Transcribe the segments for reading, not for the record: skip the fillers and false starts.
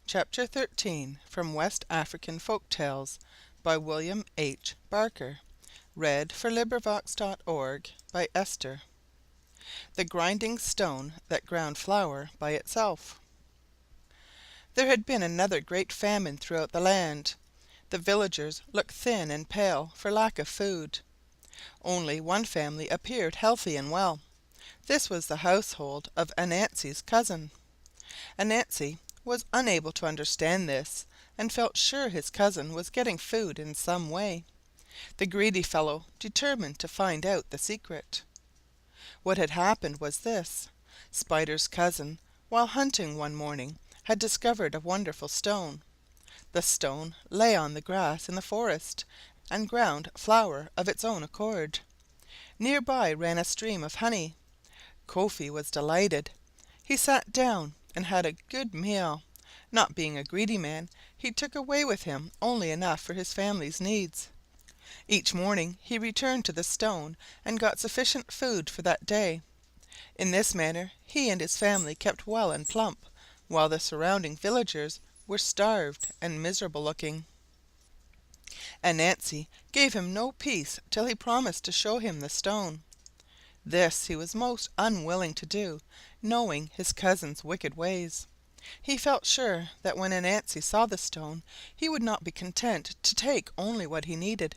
Chapter 13 from West African Folk Tales by William H. Barker. By Esther. The Grinding Stone that Ground Flour by Itself. There had been another great famine throughout the land. The villagers looked thin and pale for lack of food. Only one family appeared healthy and well. This was the household of Anansi's cousin. Anansi was unable to understand this, and felt sure his cousin was getting food in some way. The greedy fellow determined to find out the secret. What had happened was this. Spider's cousin, while hunting one morning, had discovered a wonderful stone. The stone lay on the grass in the forest and ground flour of its own accord. Near by ran a stream of honey. Kofi was delighted. He sat down and had a good meal. Not being a greedy man, he took away with him only enough for his family's needs. Each morning he returned to the stone and got sufficient food for that day. In this manner he and his family kept well and plump, while the surrounding villagers were starved and miserable looking. Anansi gave him no peace till he promised to show him the stone. This he was most unwilling to do, knowing his cousin's wicked ways. He felt sure that when Anansi saw the stone he would not be content to take only what he needed.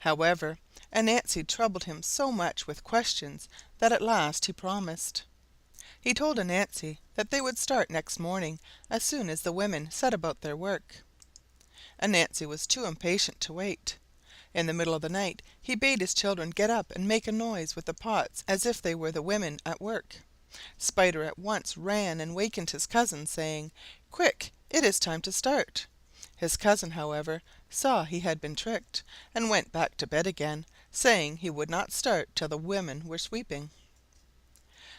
However, Anansi troubled him so much with questions that at last he promised. He told Anansi that they would start next morning as soon as the women set about their work. Anansi was too impatient to wait. In the middle of the night he bade his children get up and make a noise with the pots as if they were the women at work. Spider at once ran and wakened his cousin, saying, "Quick, it is time to start." His cousin, however, saw he had been tricked, and went back to bed again, saying he would not start till the women were sweeping.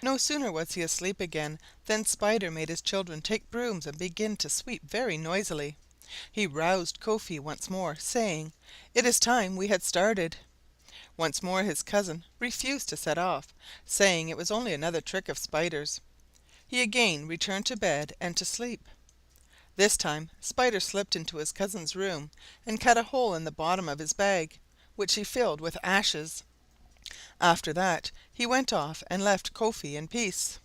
No sooner was he asleep again than Spider made his children take brooms and begin to sweep very noisily. He roused Kofi once more, saying, "It is time we had started." Once more his cousin refused to set off, saying it was only another trick of Spider's. He again returned to bed and to sleep. This time Spider slipped into his cousin's room and cut a hole in the bottom of his bag, which he filled with ashes. After that he went off and left Kofi in peace.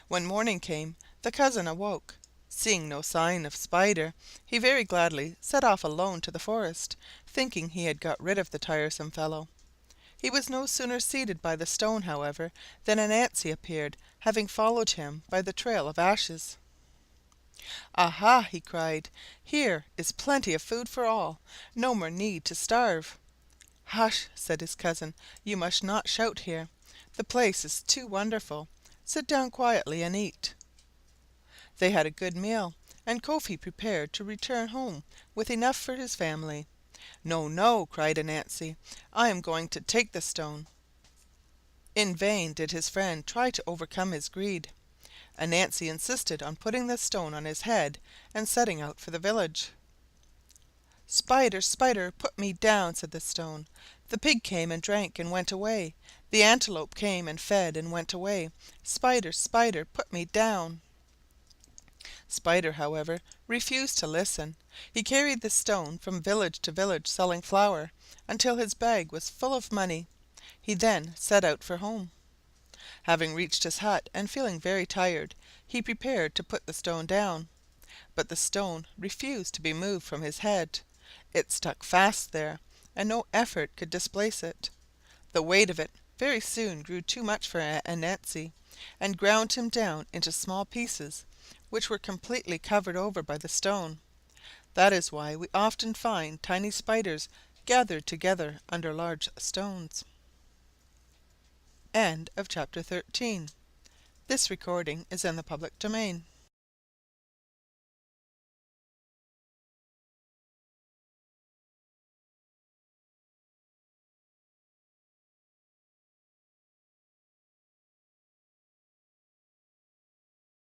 When morning came, the cousin awoke. Seeing no sign of Spider, he very gladly set off alone to the forest, thinking he had got rid of the tiresome fellow. He was no sooner seated by the stone, however, than Anansi appeared, having followed him by the trail of ashes. "Aha!" he cried, "here is plenty of food for all. No more need to starve." "Hush!" said his cousin, "you must not shout here. The place is too wonderful. Sit down quietly and eat." They had a good meal, and Kofi prepared to return home with enough for his family. "No, no!" cried Anansi, "I am going to take the stone." In vain did his friend try to overcome his greed. Anansi insisted on putting the stone on his head and setting out for the village. "Spider, Spider, put me down," said the stone. "The pig came and drank and went away. The antelope came and fed and went away. Spider, Spider, put me down." Spider, however, refused to listen. He carried the stone from village to village selling flour, until his bag was full of money. He then set out for home. Having reached his hut and feeling very tired, he prepared to put the stone down. But the stone refused to be moved from his head. It stuck fast there, and no effort could displace it. The weight of it very soon grew too much for Anansi, and ground him down into small pieces, which were completely covered over by the stone. That is why we often find tiny spiders gathered together under large stones. End of chapter 13. This recording is in the public domain.